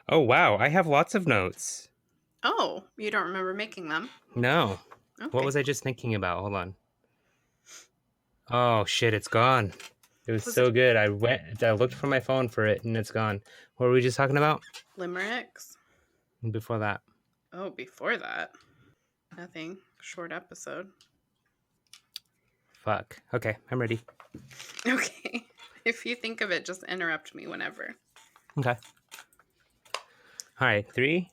Oh, wow. I have lots of notes. Oh, you don't remember making them? No. What Okay. was I just thinking about? Hold on. Oh, shit. It's gone. It was Was it so good. I looked for my phone for it and it's gone. What were we just talking about limericks? before that? Oh, before that. Nothing. Short episode. Fuck. Okay. I'm ready. Okay. If you think of it, just interrupt me whenever. Okay. All right. 3.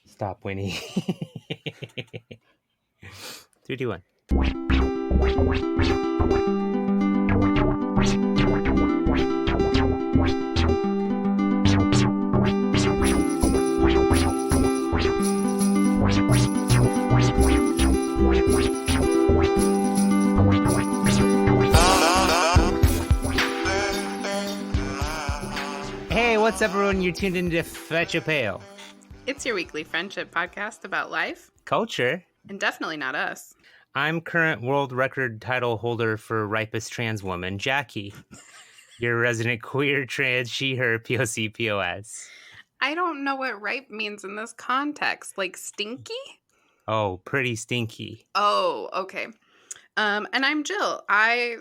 Stop, Winnie. 3, 2, 1. Hey, what's up, everyone? You're tuned into Fetch a Pail. It's your weekly friendship podcast about life. Culture. And definitely not us. I'm current world record title holder for ripest trans woman, Jackie. Your resident queer, trans, she, her, POC, POS. I don't know what ripe means in this context. Like stinky? Oh, pretty stinky. Oh, okay. And I'm Jill. I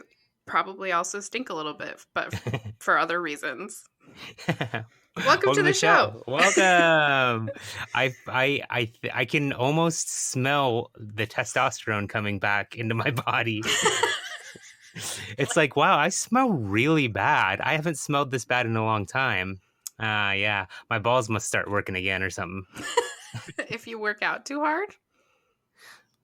probably also stink a little bit, but for other reasons. Welcome to the show. Welcome. I can almost smell the testosterone coming back into my body. It's like, wow, I smell really bad. I haven't smelled this bad in a long time. Yeah, my balls must start working again or something. If you work out too hard?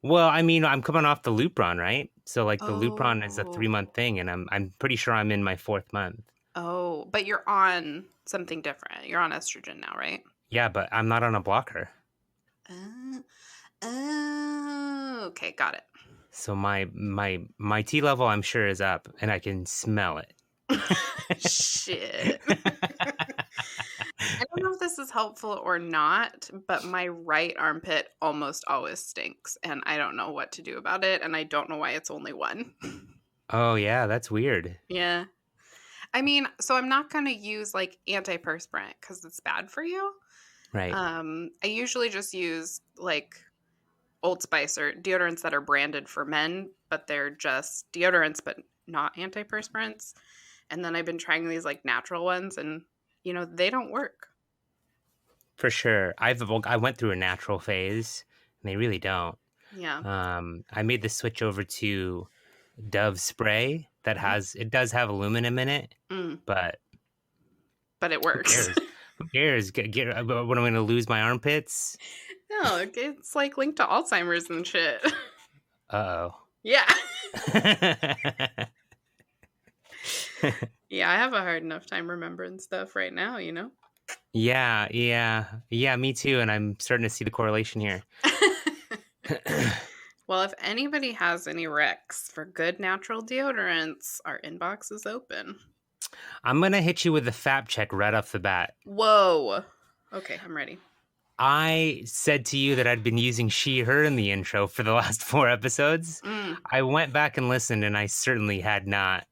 Well, I mean, I'm coming off the Lupron, right? So like the Lupron is a 3-month thing, and I'm pretty sure I'm in my 4th month. Oh, but you're on something different. You're on estrogen now, right? Yeah, but I'm not on a blocker. Okay, got it. So my T level, I'm sure, is up, and I can smell it. Shit. I don't know if this is helpful or not, but my right armpit almost always stinks, and I don't know what to do about it, and I don't know why it's only one. Oh yeah, that's weird. Yeah. I mean, so I'm not going to use like antiperspirant because it's bad for you. Right. I usually just use like Old Spice or deodorants that are branded for men, but they're just deodorants, but not antiperspirants. And then I've been trying these like natural ones, and they don't work. For sure. I went through a natural phase, and they really don't. Yeah. I made the switch over to Dove spray that it does have aluminum in it, but it who works. cares? Who cares? What am I going to lose my armpits? No, it's like linked to Alzheimer's and shit. Uh-oh. Yeah. Yeah, I have a hard enough time remembering stuff right now, Yeah, me too, and I'm starting to see the correlation here. Well, if anybody has any recs for good natural deodorants, our inbox is open. I'm going to hit you with the FAP check right off the bat. Whoa. Okay, I'm ready. I said to you that I'd been using she, her in the intro for the last 4 episodes. I went back and listened, and I certainly had not.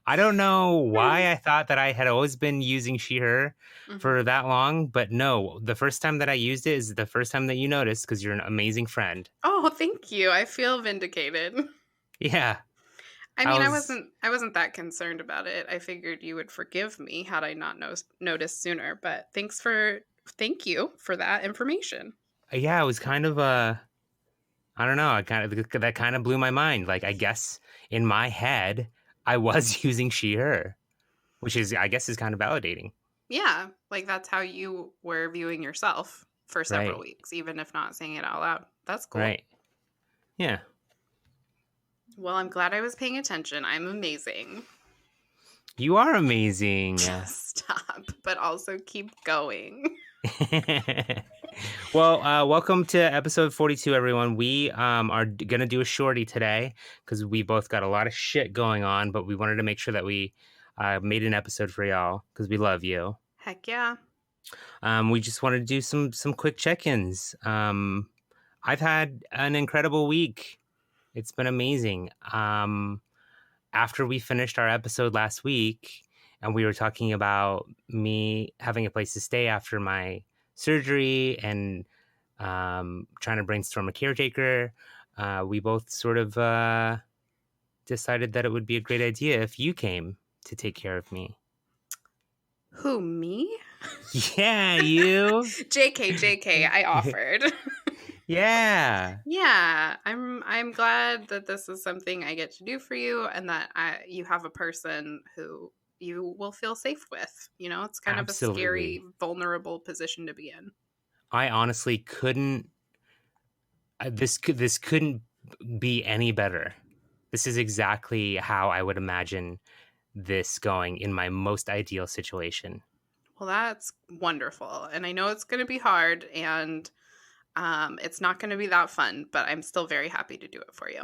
I don't know why I thought that I had always been using she, her for that long, but no, the first time that I used it is the first time that you noticed because you're an amazing friend. Oh, thank you. I feel vindicated. Yeah. I mean, I wasn't that concerned about it. I figured you would forgive me had I not noticed sooner, but thank you for that information. Yeah, it was kind of I don't know, that kind of blew my mind. Like, I guess in my head I was using she, her, which I guess is kind of validating. Yeah, like that's how you were viewing yourself for several weeks, even if not saying it out loud. That's cool. Right. Yeah. Well, I'm glad I was paying attention. I'm amazing. You are amazing. Stop, but also keep going. Well, welcome to episode 42, everyone. We are going to do a shorty today because we both got a lot of shit going on, but we wanted to make sure that we made an episode for y'all because we love you. Heck yeah. We just wanted to do some quick check-ins. I've had an incredible week. It's been amazing. After we finished our episode last week, and we were talking about me having a place to stay after my surgery and trying to brainstorm a caretaker. We both sort of decided that it would be a great idea if you came to take care of me. Who, me? Yeah, you. JK, I offered. Yeah, Yeah, I'm glad that this is something I get to do for you and that you have a person who you will feel safe with. You know, it's kind of a scary, absolutely. vulnerable position to be in. I honestly couldn't. This couldn't be any better. This is exactly how I would imagine this going in my most ideal situation. Well, that's wonderful. And I know it's going to be hard and it's not going to be that fun, but I'm still very happy to do it for you.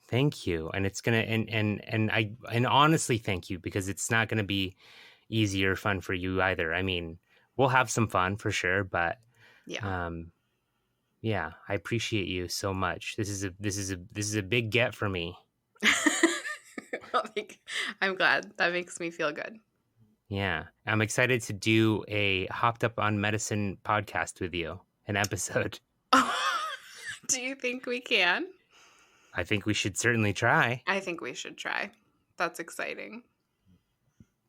Thank you. And it's gonna and honestly thank you, because it's not gonna be easy or fun for you either. I mean, we'll have some fun for sure, but Yeah. um yeah, I appreciate you so much. This is a big get for me. Well, I'm glad. That makes me feel good. Yeah. I'm excited to do a Hopped Up on Medicine podcast with you, an episode. Do you think we can? I think we should certainly try. I think we should try. That's exciting.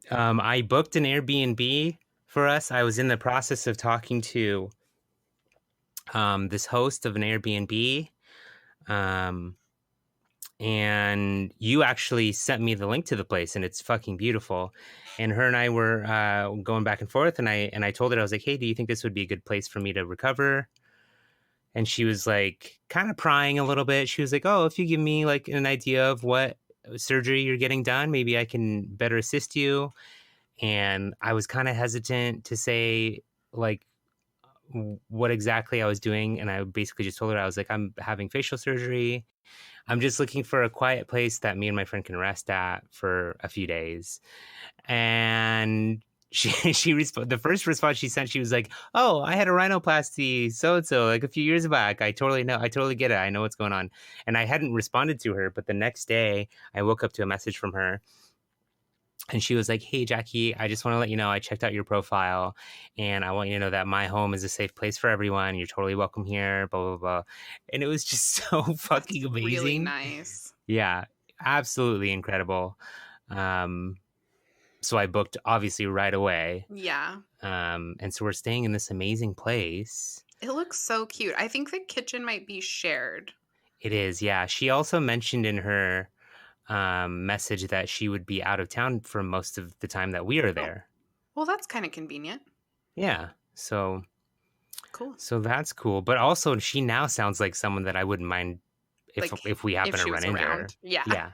I booked an Airbnb for us. I was in the process of talking to this host of an Airbnb. Um, and you actually sent me the link to the place, and it's fucking beautiful. And her and I were going back and forth, and I told her, I was like, hey, do you think this would be a good place for me to recover? And she was like, kind of prying a little bit. She was like, oh, if you give me like an idea of what surgery you're getting done, maybe I can better assist you. And I was kind of hesitant to say like what exactly I was doing. And I basically just told her, I was like, I'm having facial surgery. I'm just looking for a quiet place that me and my friend can rest at for a few days. And the first response she sent, she was like, oh, I had a rhinoplasty so and so like a few years back. I totally get it. I know what's going on. And I hadn't responded to her, but the next day I woke up to a message from her. And she was like, hey, Jackie, I just want to let you know I checked out your profile, and I want you to know that my home is a safe place for everyone. You're totally welcome here, blah, blah, blah. And it was just so fucking That's amazing. really nice. Yeah, absolutely incredible. So I booked obviously right away. Yeah. And so we're staying in this amazing place. It looks so cute. I think the kitchen might be shared. It is, yeah. She also mentioned in her message that she would be out of town for most of the time that we are there. Well, that's kind of convenient. Yeah. So cool. So that's cool. But also she now sounds like someone that I wouldn't mind if we happen to run into her. Yeah. Yeah.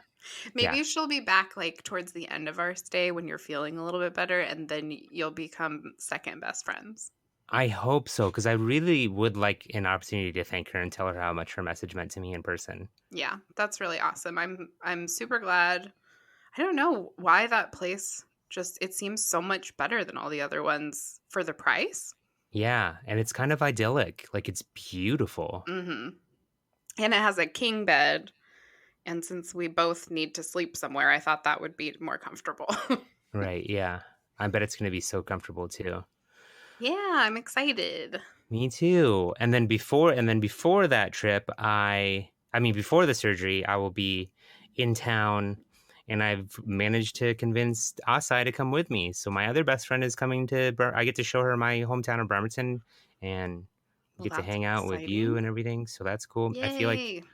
Maybe she'll be back like towards the end of our stay when you're feeling a little bit better, and then you'll become second best friends. I hope so, because I really would like an opportunity to thank her and tell her how much her message meant to me in person. Yeah, that's really awesome. I'm super glad. I don't know why that place it seems so much better than all the other ones for the price. Yeah, and it's kind of idyllic. Like, it's beautiful. Mm-hmm. And it has a king bed. And since we both need to sleep somewhere, I thought that would be more comfortable. Right, yeah. I bet it's going to be so comfortable too. Yeah, I'm excited. Me too. And then before that trip, before the surgery, I will be in town, and I've managed to convince Asai to come with me. So my other best friend is coming I get to show her my hometown of Bremerton, and get to hang out with you and everything. So that's cool. Yay. I feel like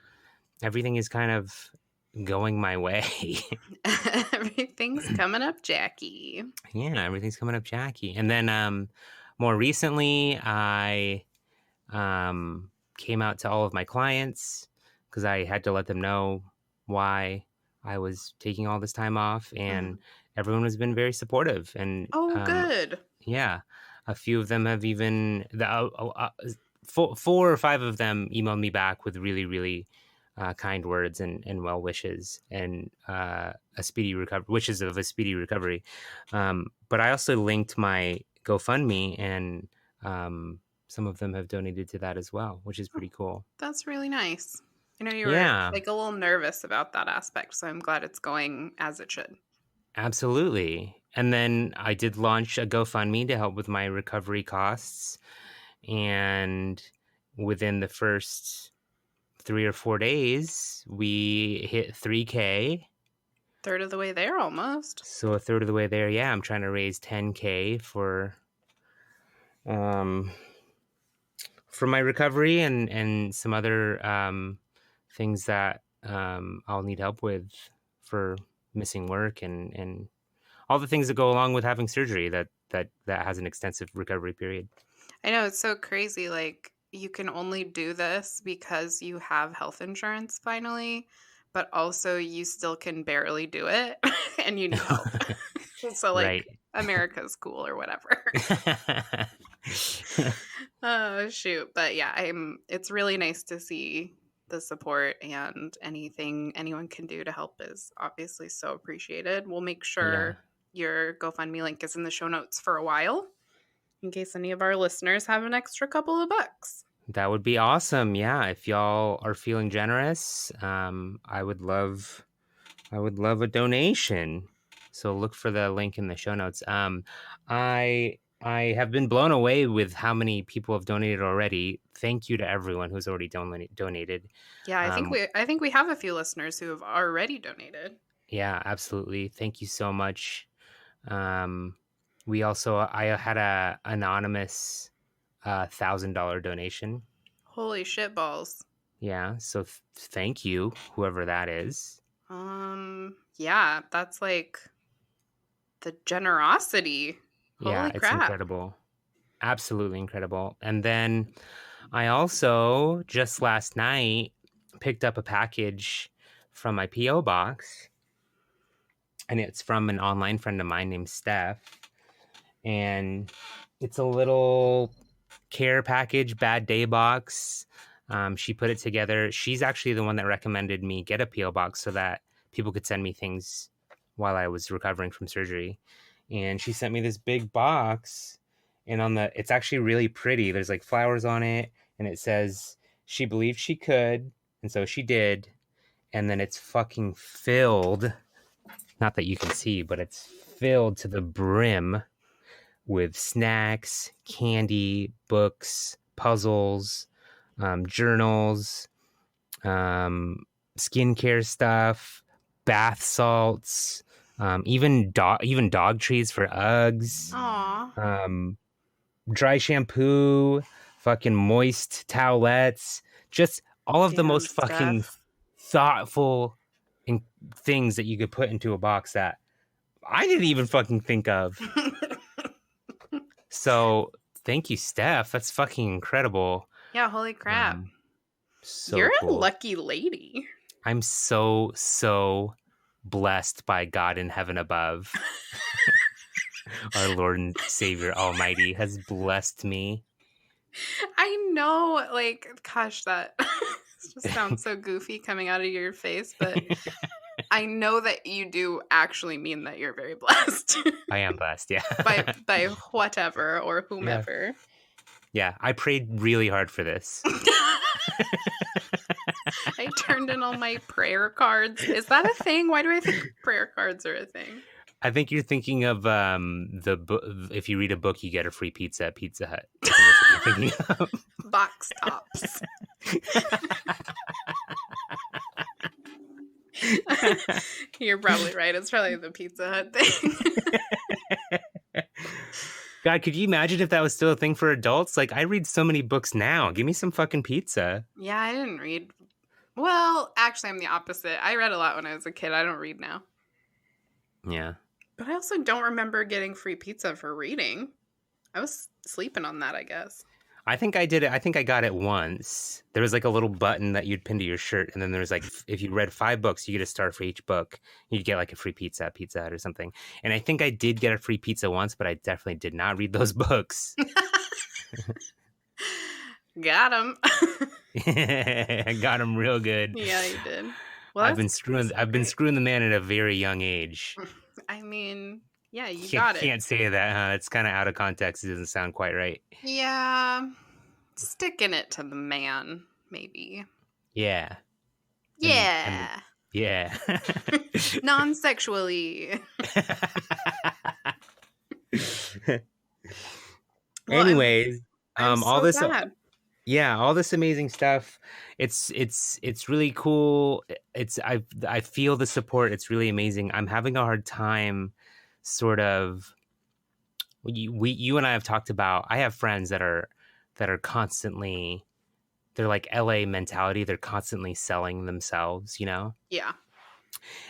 everything is kind of going my way. Everything's coming up, Jackie. Yeah, everything's coming up, Jackie. And then more recently, I came out to all of my clients because I had to let them know why I was taking all this time off, and everyone has been very supportive. And good. Yeah, a few of them have even 4 or 5 of them emailed me back with really, really kind words and well wishes and a speedy recovery, wishes of a speedy recovery. But I also linked my GoFundMe, and some of them have donated to that as well, which is pretty cool. That's really nice. I know you were like a little nervous about that aspect, so I'm glad it's going as it should. Absolutely. And then I did launch a GoFundMe to help with my recovery costs. And within the first 3 or 4 days, we hit 3K. Third of the way there almost. So a third of the way there. Yeah, I'm trying to raise 10K um, for my recovery and some other things that I'll need help with for missing work and all the things that go along with having surgery that has an extensive recovery period. I know, it's so crazy. Like, you can only do this because you have health insurance finally, but also you still can barely do it and you need help. So, like, Right. America's cool or whatever. Oh, shoot. But yeah, it's really nice to see the support, and anything anyone can do to help is obviously so appreciated. We'll make Yeah. sure your GoFundMe link is in the show notes for a while in case any of our listeners have an extra couple of bucks. That would be awesome. Yeah, if y'all are feeling generous, I would love a donation. So look for the link in the show notes. I have been blown away with how many people have donated already. Thank you to everyone who's already donated. Yeah, Um, I think we have a few listeners who have already donated. yeah, absolutely. Thank you so much. Um, I had a anonymous $1,000 donation. Holy shit balls. Yeah, so thank you, whoever that is. Yeah, that's like the generosity. Yeah, Holy it's crap. incredible. Absolutely incredible. And then I also just last night picked up a package from my PO box, and it's from an online friend of mine named Steph. And it's a little care package, bad day box. She put it together. She's actually the one that recommended me get a PO box so that people could send me things while I was recovering from surgery. And she sent me this big box, and it's actually really pretty. There's like flowers on it, and it says she believed she could, and so she did. And then it's fucking filled. Not that you can see, but it's filled to the brim with snacks, candy, books, puzzles, journals, skincare stuff, bath salts, even dog treats for Uggs, Aw. dry shampoo, fucking moist towelettes, just all of the Damn, most fucking Steph. thoughtful things that you could put into a box that I didn't even fucking think of. So thank you, Steph. That's fucking incredible. Yeah, holy crap. So You're a cool. lucky lady. I'm so blessed by God in heaven above. Our Lord and Savior Almighty has blessed me. I know, like, gosh, that just sounds so goofy coming out of your face, but I know that you do actually mean that you're very blessed. I am blessed, yeah. by whatever or whomever. Yeah, I prayed really hard for this. I turned in all my prayer cards. Is that a thing? Why do I think prayer cards are a thing? I think you're thinking of the book. If you read a book, you get a free pizza at Pizza Hut. I think that's what you're thinking of. Box tops. You're probably right. It's probably the Pizza Hut thing. God, could you imagine if that was still a thing for adults? Like, I read so many books now. Give me some fucking pizza. Yeah, I didn't read. Well, actually, I'm the opposite. I read a lot when I was a kid. I don't read now. Yeah. But I also don't remember getting free pizza for reading. I was sleeping on that, I guess. I think I did it. I think I got it once. There was like a little button that you'd pin to your shirt, and then there was like, if you read 5 books, you get a star for each book. You'd get like a free pizza at Pizza Hut or something. And I think I did get a free pizza once, but I definitely did not read those books. Got him. I got him real good. Yeah, you did. Well, I've been screwing the man at a very young age. I mean, yeah, you got it. Can't say that, huh? It's kind of out of context. It doesn't sound quite right. Yeah. Sticking it to the man, maybe. Yeah. Yeah. Yeah. Non-sexually. Well, Anyways, I'm all so this, glad. yeah, all this amazing stuff. It's really cool. I feel the support. It's really amazing. I'm having a hard time, sort of. You and I have talked about. I have friends that are constantly. They're like LA mentality. They're constantly selling themselves, you know? Yeah.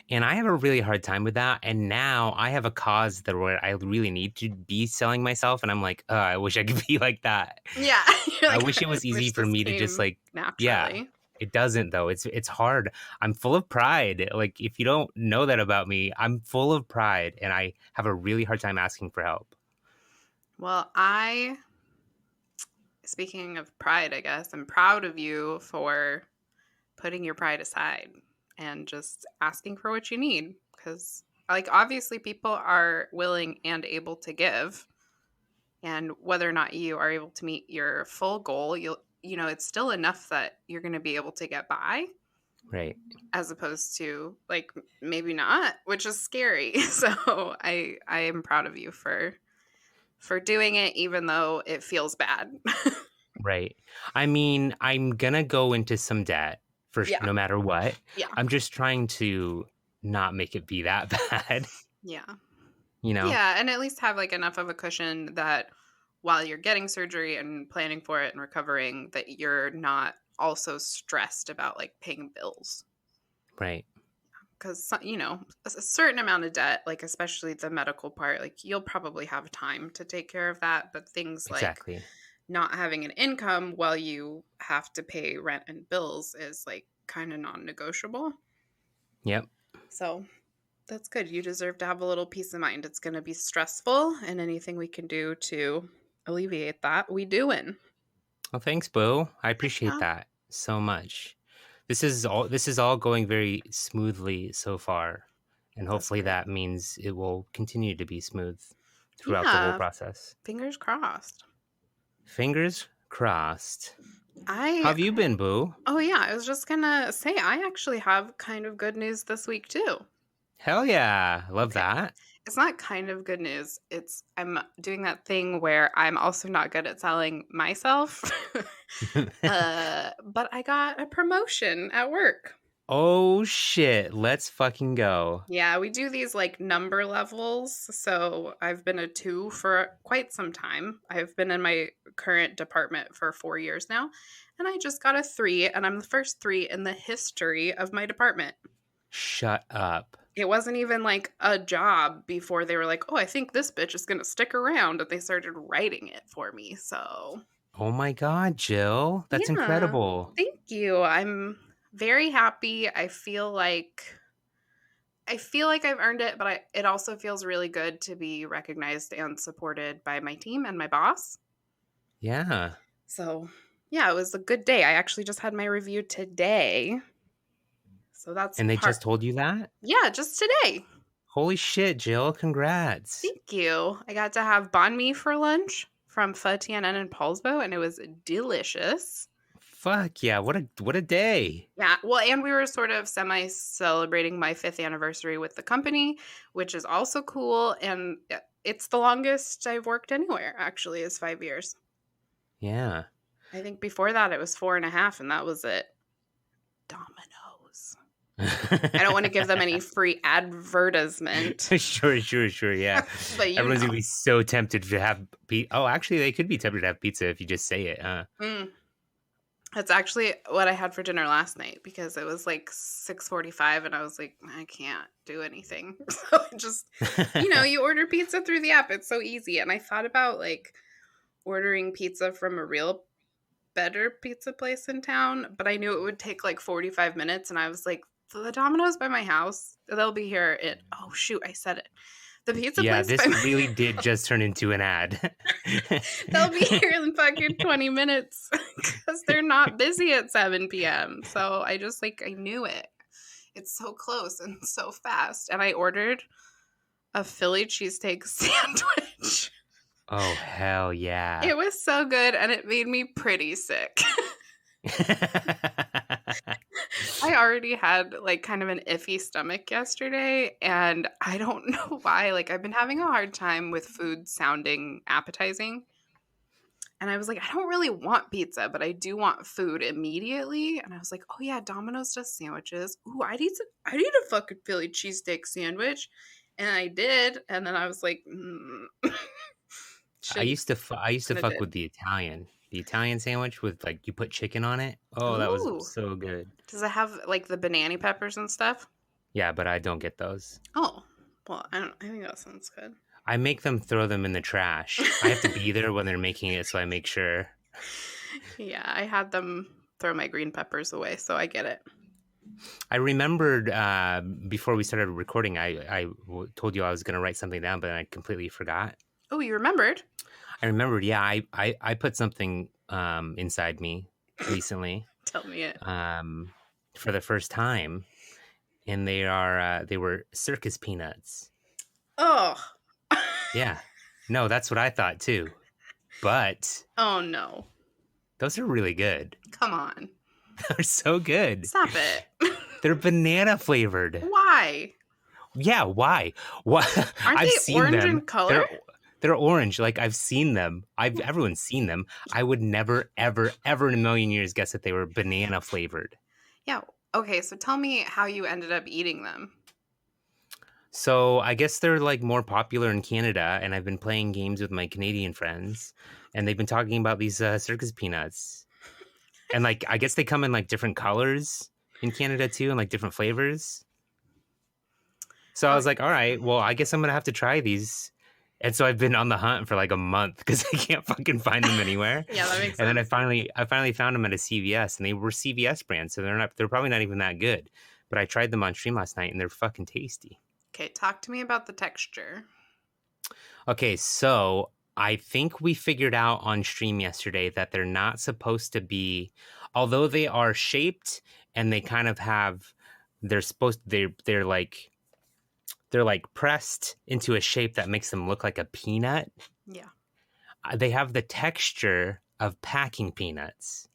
And I have a really hard time with that. And now I have a cause that where I really need to be selling myself. And I'm like, I wish I could be like that. Yeah. You're I like, wish it I was easy wish for this me to just came like, yeah, naturally. it doesn't though. It's hard. I'm full of pride. Like if you don't know that about me, I'm full of pride and I have a really hard time asking for help. Well, speaking of pride, I guess, I'm proud of you for putting your pride aside and just asking for what you need. Because, like, obviously, people are willing and able to give. And whether or not you are able to meet your full goal, it's still enough that you're going to be able to get by, Right. as opposed to like maybe not, which is scary. So I am proud of you for doing it, even though it feels bad. Right. I mean, I'm gonna go into some debt Yeah. no matter what. Yeah. I'm just trying to not make it be that bad, Yeah. you know? Yeah. And at least have like enough of a cushion that while you're getting surgery and planning for it and recovering, that you're not also stressed about like paying bills. Right. Because, a certain amount of debt, like especially the medical part, like you'll probably have time to take care of that. But things like Exactly. not having an income while you have to pay rent and bills is like kind of non-negotiable. Yep. So that's good. You deserve to have a little peace of mind. It's going to be stressful, and anything we can do to alleviate that, we doing. Well, thanks, Boo. I appreciate Yeah, that so much. This is all going very smoothly so far, and that's hopefully great. that means it will continue to be smooth throughout the whole Yeah, process. fingers crossed. Fingers crossed. How I have you been, Boo? Oh yeah, I was just gonna say I actually have kind of good news this week too. Hell yeah. Love Okay. that. It's not kind of good news. I'm doing that thing where I'm also not good at selling myself. But I got a promotion at work. Oh shit, let's fucking go. Yeah, we do these like number levels. So I've been a 2 for quite some time. I've been in my current department for 4 years now, and I just got a 3, and I'm the first 3 in the history of my department. Shut up. It wasn't even like a job before they were like, "Oh, I think this bitch is going to stick around," and they started writing it for me. So, Oh my god, Jill. That's yeah. incredible. Thank you. I'm very happy. I feel like I've earned it, but it also feels really good to be recognized and supported by my team and my boss. Yeah. So, yeah, it was a good day. I actually just had my review today. So that's And they part. just told you that? Yeah, just today. Holy shit, Jill. Congrats. Thank you. I got to have banh mi for lunch from Pho Tianen and Paulsbo, and it was delicious. Fuck yeah. What a day. Yeah, well, and we were sort of semi-celebrating my 5th anniversary with the company, which is also cool, and it's the longest I've worked anywhere, actually, is 5 years. Yeah. I think before that it was 4.5, and that was it. Domino's. I don't want to give them any free advertisement. Sure, yeah. But Everyone's gonna be so tempted to have Oh, actually, they could be tempted to have pizza if you just say it, huh? That's actually what I had for dinner last night, because it was like 6:45 and I was like, I can't do anything. So I just, you order pizza through the app. It's so easy. And I thought about like ordering pizza from a real better pizza place in town, but I knew it would take like 45 minutes. And I was like, the Domino's by my house, they'll be here oh shoot, I said it. The pizza Yeah, place this really did just turn into an ad. They'll be here in fucking 20 minutes because they're not busy at 7 p.m. So I just I knew it. It's so close and so fast. And I ordered a Philly cheesesteak sandwich. Oh, hell yeah. It was so good, and it made me pretty sick. I already had like kind of an iffy stomach yesterday, and I don't know why. Like, I've been having a hard time with food sounding appetizing. And I was like, I don't really want pizza, but I do want food immediately. And I was like, oh yeah, Domino's does sandwiches. Ooh, I need a fucking Philly cheesesteak sandwich. And I did. And then I was like, shouldn't. I used to And I fuck with did. the Italian sandwich with like you put chicken on it. Oh, that was Ooh. so good. Does it have like the banana peppers and stuff? Yeah, but I don't get those. Oh, well, I think that sounds good. I make them throw them in the trash. I have to be there when they're making it, so I make sure. Yeah, I had them throw my green peppers away, so I get it. I remembered before we started recording, told you I was going to write something down, but I completely forgot. Oh, you remembered? I remembered, yeah, I put something inside me recently Tell me it. for the first time, and they were circus peanuts. Oh. Yeah. No, that's what I thought too. But Oh no. those are really good. Come on. They're so good. Stop it. They're banana flavored. Why? Yeah, why? Why? Aren't I've they seen orange them. in color? They're orange. Like I've seen them. Everyone's seen them. I would never, ever, ever in a million years guess that they were banana flavored. Yeah. Okay, so tell me how you ended up eating them. So I guess they're like more popular in Canada, and I've been playing games with my Canadian friends, and they've been talking about these circus peanuts, and like I guess they come in like different colors in Canada too, and like different flavors. So I was like, all right, well, I guess I'm gonna have to try these. And so I've been on the hunt for like a month because I can't fucking find them anywhere. Yeah, that makes sense. And then I finally found them at a CVS, and they were CVS brands, so they're probably not even that good. But I tried them on stream last night, and they're fucking tasty. Okay, talk to me about the texture. Okay, so I think we figured out on stream yesterday that they're not supposed to be, although they are shaped and they kind of have, they're like pressed into a shape that makes them look like a peanut. Yeah. They have the texture of packing peanuts.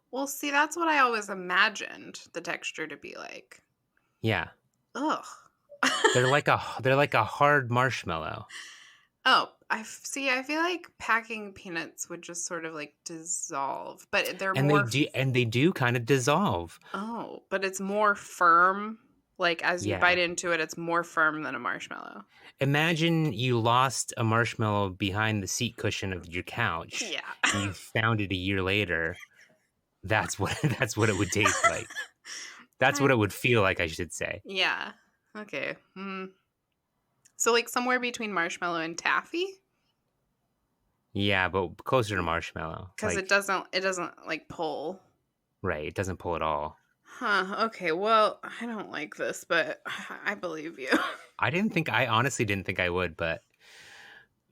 Well, see, that's what I always imagined the texture to be like. Yeah. Ugh. They're like a hard marshmallow. Oh, I feel like packing peanuts would just sort of like dissolve, but they do kind of dissolve. Oh, but it's more firm. Like as you Yeah. bite into it, it's more firm than a marshmallow. Imagine you lost a marshmallow behind the seat cushion of your couch. Yeah. And you found it a year later. That's what it would taste like. That's what it would feel like, I should say. Yeah. Okay. So like somewhere between marshmallow and taffy? Yeah, but closer to marshmallow. Because like, it doesn't like pull. Right, it doesn't pull at all. Huh. Okay. Well, I don't like this, but I believe you. I honestly didn't think I would, but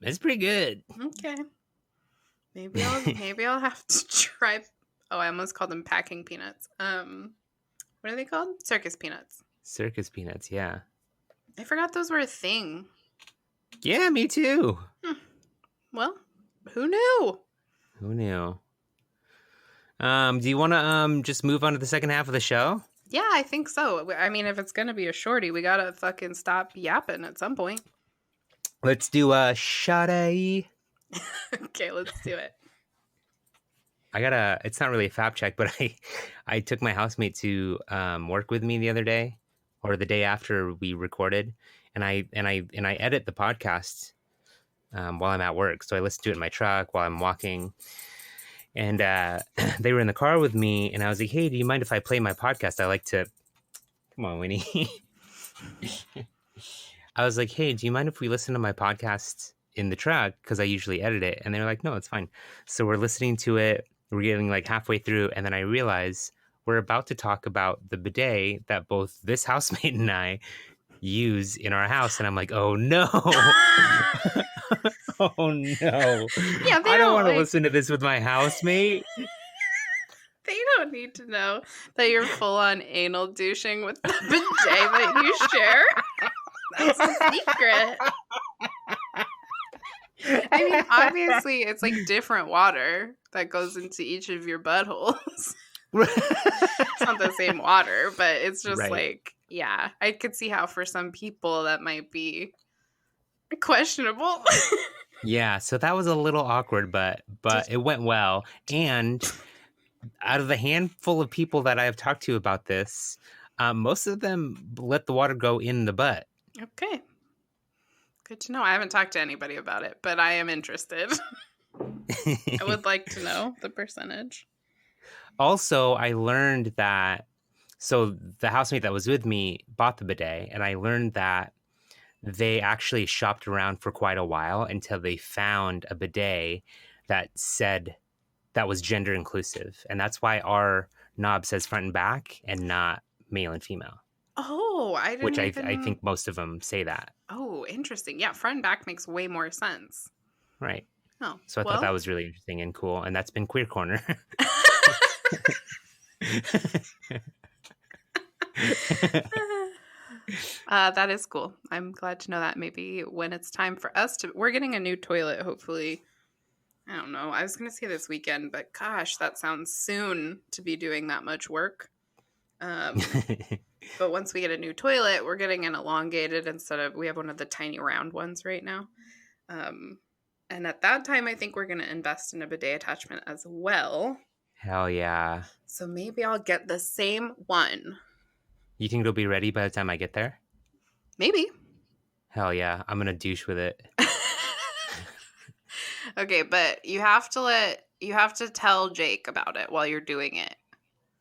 it's pretty good. Okay. Maybe I'll have to try. Oh, I almost called them packing peanuts. What are they called? Circus peanuts. Circus peanuts, yeah. I forgot those were a thing. Yeah, me too. Well, who knew? Who knew? Do you want to just move on to the second half of the show? Yeah, I think so. I mean, if it's gonna be a shorty, we gotta fucking stop yapping at some point. Let's do a Shawtay. Okay, let's do it. It's not really a fap check, but I took my housemate to work with me the other day, or the day after we recorded, and I edit the podcast while I'm at work. So I listen to it in my truck while I'm walking. And they were in the car with me, and I was like, hey, do you mind if I play my podcast? I like to... Come on, Winnie. I was like, hey, do you mind if we listen to my podcast in the truck? Because I usually edit it. And they were like, no, it's fine. So we're listening to it. We're getting like halfway through. And then I realize we're about to talk about the bidet that both this housemate and I use in our house. And I'm like, oh, no. Oh no! Yeah, I don't want to listen to this with my housemate. They don't need to know that you're full on anal douching with the bidet that you share. That's a secret. I mean, obviously, it's like different water that goes into each of your buttholes. It's not the same water, but it's just Right. like, yeah, I could see how for some people that might be questionable. Yeah, so that was a little awkward, but Did it went well. And out of the handful of people that I have talked to about this, most of them let the water go in the butt. Okay. Good to know. I haven't talked to anybody about it, but I am interested. I would like to know the percentage. Also, I learned that so the housemate that was with me bought the bidet, and I learned that they actually shopped around for quite a while until they found a bidet that said that was gender inclusive. And that's why our knob says front and back and not male and female, Oh, I which didn't I even. think most of them say that. Oh, interesting. Yeah, front and back makes way more sense. Right. Oh, So I thought that well. was really interesting and cool. And that's been Queer Corner. That is cool. I'm glad to know that. Maybe when it's time for us to, we're getting a new toilet, hopefully. I don't know. I was going to say this weekend, but gosh, that sounds soon to be doing that much work. But once we get a new toilet, we're getting an elongated instead of, we have one of the tiny round ones right now. And at that time, I think we're going to invest in a bidet attachment as well. Hell yeah. So maybe I'll get the same one. You think it'll be ready by the time I get there? Maybe. Hell yeah. I'm going to douche with it. Okay, but you have to tell Jake about it while you're doing it.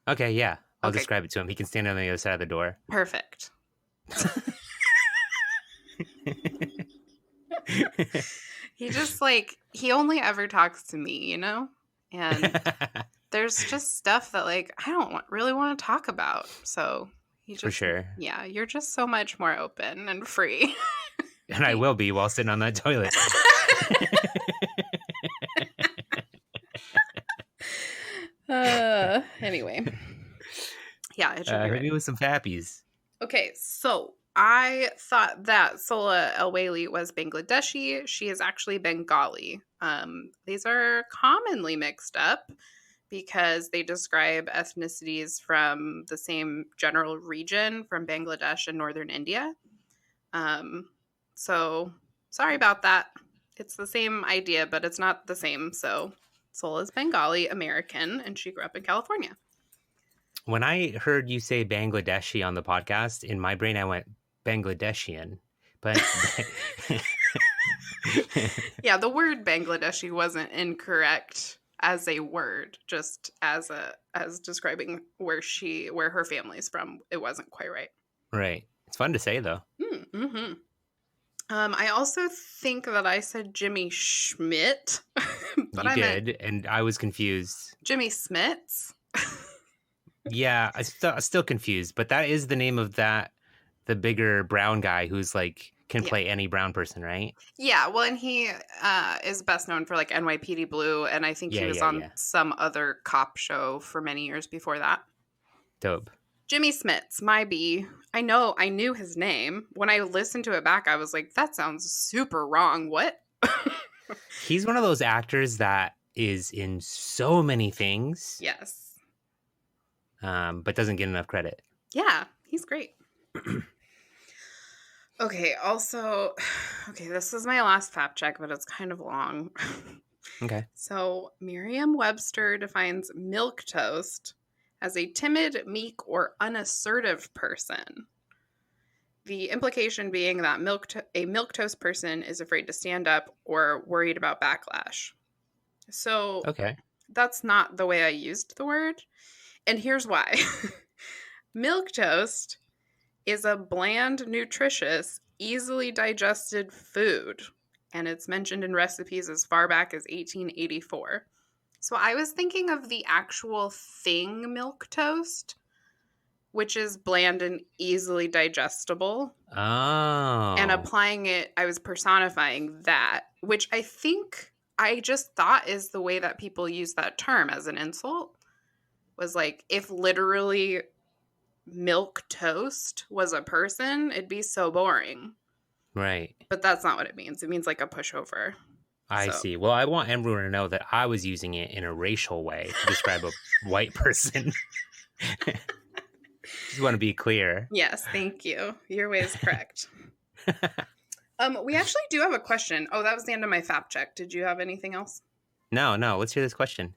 Okay, yeah. I'll Okay. describe it to him. He can stand on the other side of the door. Perfect. He just he only ever talks to me, you know? And there's just stuff that I don't really want to talk about. So he just, For sure. yeah, you're just so much more open and free. And I will be while sitting on that toilet. Anyway. Yeah, it should be Hit right. me with some fappies. Okay, so I thought that Sola El-Waili was Bangladeshi. She is actually Bengali. These are commonly mixed up because they describe ethnicities from the same general region from Bangladesh and northern India. So sorry about that. It's the same idea, but it's not the same. So Sola is Bengali American, and she grew up in California. When I heard you say Bangladeshi on the podcast, in my brain I went Bangladeshian. But Yeah, the word Bangladeshi wasn't incorrect as a word, just as describing where her family's from. It wasn't quite right. right. It's fun to say though. Mm-hmm. I also think that I said Jimmy Schmidt, but I meant And I was confused. Jimmy Smits. Yeah, I'm still confused, but that is the name of the bigger brown guy who's can play any brown person, right? Yeah, well, and he is best known for NYPD Blue, and I think he was on some other cop show for many years before that. Dope. Jimmy Smits, my B. I knew his name. When I listened to it back, I was like, that sounds super wrong. What? He's one of those actors that is in so many things. Yes. But doesn't get enough credit. Yeah, he's great. Okay, this is my last fact check, but it's kind of long. Okay. So Merriam-Webster defines milquetoast as a timid, meek, or unassertive person. The implication being that a milquetoast person is afraid to stand up or worried about backlash. So that's not the way I used the word. And here's why. Milquetoast is a bland, nutritious, easily digested food. And it's mentioned in recipes as far back as 1884. So I was thinking of the actual thing milquetoast, which is bland and easily digestible. Oh. And applying it, I was personifying that, which I think I just thought is the way that people use that term as an insult. Was if literally milk toast was a person, it'd be so boring. Right. But that's not what it means. It means a pushover. I So see. Well, I want everyone to know that I was using it in a racial way to describe a white person. Just want to be clear. yes, thank you. Your way is correct. We actually do have a question. Oh, that was the end of my fact check. Did you have anything else? No. Let's hear this question.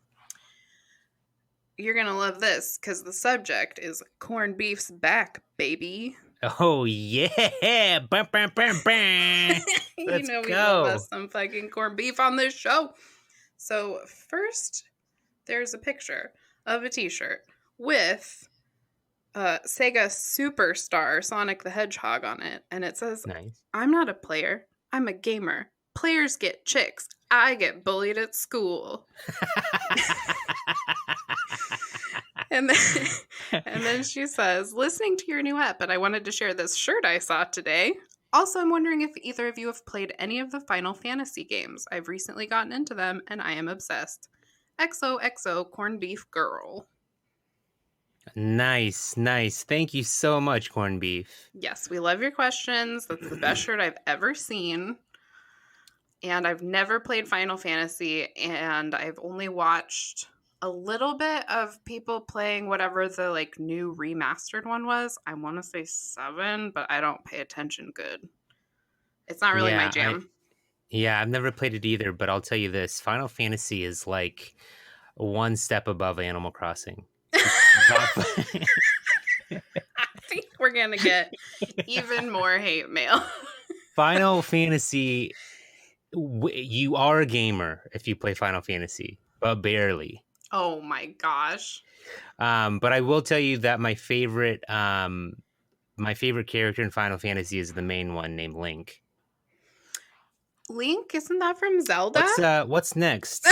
You're gonna love this because the subject is corned beef's back, baby. Oh, yeah. Bam, bam, bam, bam. You Let's know we love go. us some fucking corned beef on this show. So first, there's a picture of a t-shirt with Sega Superstar Sonic the Hedgehog on it. And it says, Nice. I'm not a player. I'm a gamer. Players get chicks. I get bullied at school. And then she says, listening to your new ep, and I wanted to share this shirt I saw today. Also, I'm wondering if either of you have played any of the Final Fantasy games. I've recently gotten into them, and I am obsessed. XOXO corned beef girl. Nice. Thank you so much, corned beef. Yes, we love your questions. That's the best shirt I've ever seen. And I've never played Final Fantasy, and I've only watched a little bit of people playing whatever the like new remastered one was. I want to say 7, but I don't pay attention good. It's not really my jam. I've never played it either, but I'll tell you this. Final Fantasy is like one step above Animal Crossing. I think we're going to get even more hate mail. Final Fantasy, you are a gamer if you play Final Fantasy, but barely. Oh my gosh. But I will tell you that my favorite character in Final Fantasy is the main one named Link. Link? Isn't that from Zelda? What's next?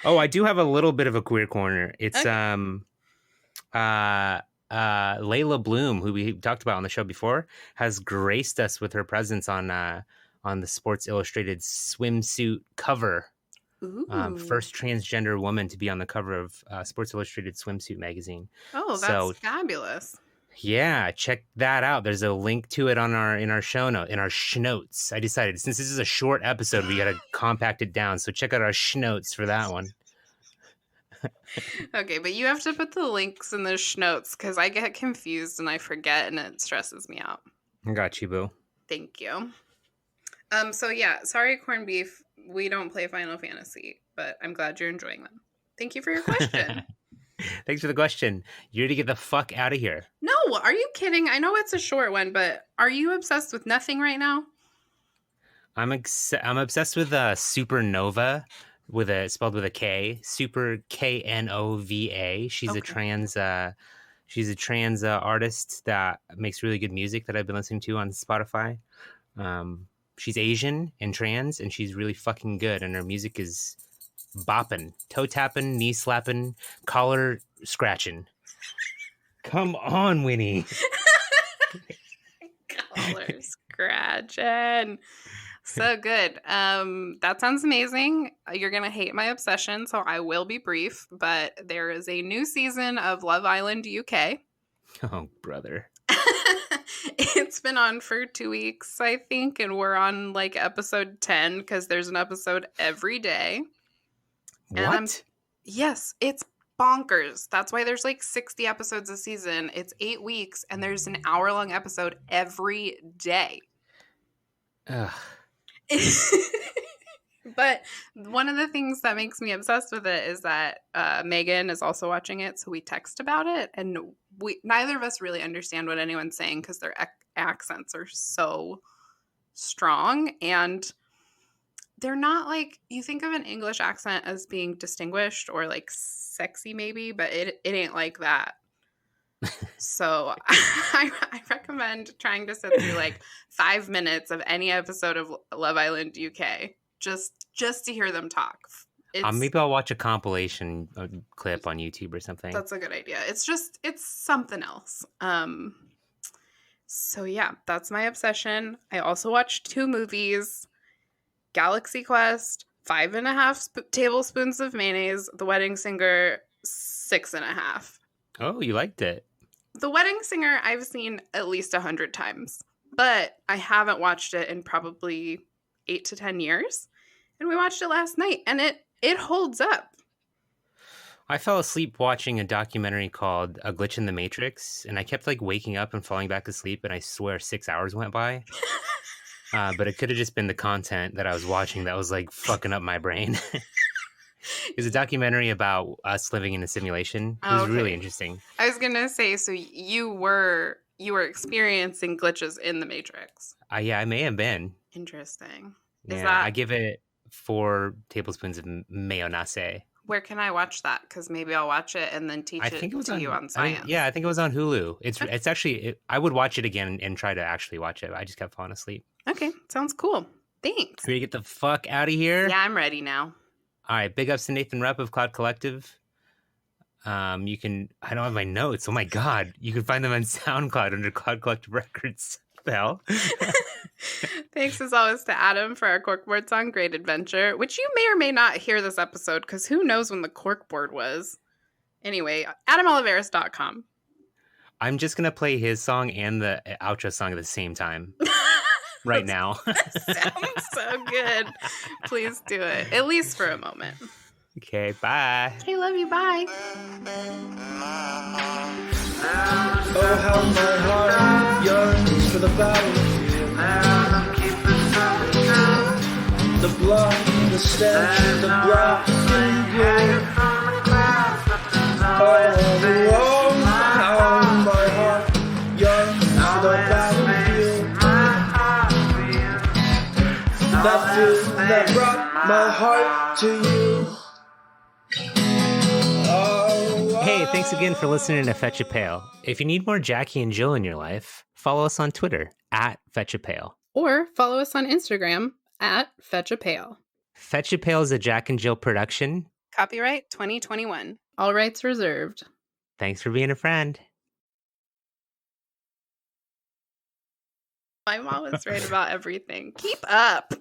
Oh, I do have a little bit of a queer corner. It's okay. Layla Bloom, who we talked about on the show before, has graced us with her presence on the Sports Illustrated swimsuit cover. First transgender woman to be on the cover of Sports Illustrated swimsuit magazine. Oh, that's fabulous. Yeah, check that out. There's a link to it in our show note, in our schnotes. I decided since this is a short episode, we got to compact it down. So check out our schnotes for that one. Okay, but you have to put the links in the schnotes because I get confused and I forget and it stresses me out. I got you, boo. Thank you. So yeah, sorry, corned beef. We don't play Final Fantasy, but I'm glad you're enjoying them. Thank you for your question. Thanks for the question. You're ready to get the fuck out of here. No, are you kidding? I know it's a short one, but are you obsessed with nothing right now? I'm obsessed with Supernova, spelled with a K. Super Knova. She's okay. She's a trans artist that makes really good music that I've been listening to on Spotify. She's Asian and trans, and she's really fucking good. And her music is bopping, toe tapping, knee slapping, collar scratching. Come on, Winnie. Collar scratching. So good. That sounds amazing. You're going to hate my obsession, so I will be brief. But there is a new season of Love Island UK. Oh, brother. It's been on for 2 weeks, I think, and we're on like episode 10 because there's an episode every day. What? Yes, it's bonkers. That's why there's like 60 episodes a season. It's 8 weeks, and there's an hour-long episode every day. Ugh. But one of the things that makes me obsessed with it is that Megan is also watching it, so we text about it, and neither of us really understand what anyone's saying because their accents are so strong, and they're not like, you think of an English accent as being distinguished or like sexy maybe, but it ain't like that. So I recommend trying to sit through like 5 minutes of any episode of Love Island UK just to hear them talk. Maybe I'll watch a compilation clip on YouTube or something. That's a good idea. It's something else. So yeah, that's my obsession. I also watched 2 movies: Galaxy Quest, 5.5 tablespoons of mayonnaise, The Wedding Singer, 6.5. Oh, you liked it. The Wedding Singer I've seen at least 100 times, but I haven't watched it in probably 8 to 10 years. And we watched it last night, and it holds up. I fell asleep watching a documentary called A Glitch in the Matrix, and I kept like waking up and falling back asleep, and I swear 6 hours went by. But it could have just been the content that I was watching that was like fucking up my brain. It was a documentary about us living in a simulation. It was really interesting. I was gonna say, so you were experiencing glitches in the Matrix. Yeah, I may have been. Interesting. I give it 4 tablespoons of mayonnaise. Where can I watch that? Because maybe I'll watch it and then teach it to you on science. I think it was on Hulu. It's actually, I would watch it again and try to actually watch it. I just kept falling asleep. Okay, sounds cool. Thanks. Ready to get the fuck out of here? Yeah, I'm ready now. All right, big ups to Nathan Rupp of Cloud Collective. You can, I don't have my notes. Oh my God. You can find them on SoundCloud under Cloud Collective Records. The hell? Thanks as always to Adam for our corkboard song, Great Adventure, which you may or may not hear this episode because who knows when the corkboard was. Anyway, AdamOliveris.com. I'm just going to play his song and the outro song at the same time right now. Sounds so good. Please do it, at least for a moment. Okay, bye. Okay, love you, bye. Oh, how my heart yearns for the battlefield. The blood, the stench, the black and blue. Oh, the road, how my heart yearns for the battlefield. That field that brought my heart to you. Hey, thanks again for listening to Fetch a Pail. If you need more Jackie and Jill in your life, follow us on Twitter @FetchAPail. Or follow us on Instagram @FetchAPail. Fetch a Pail is a Jack and Jill production. Copyright 2021. All rights reserved. Thanks for being a friend. My mom is right about everything. Keep up.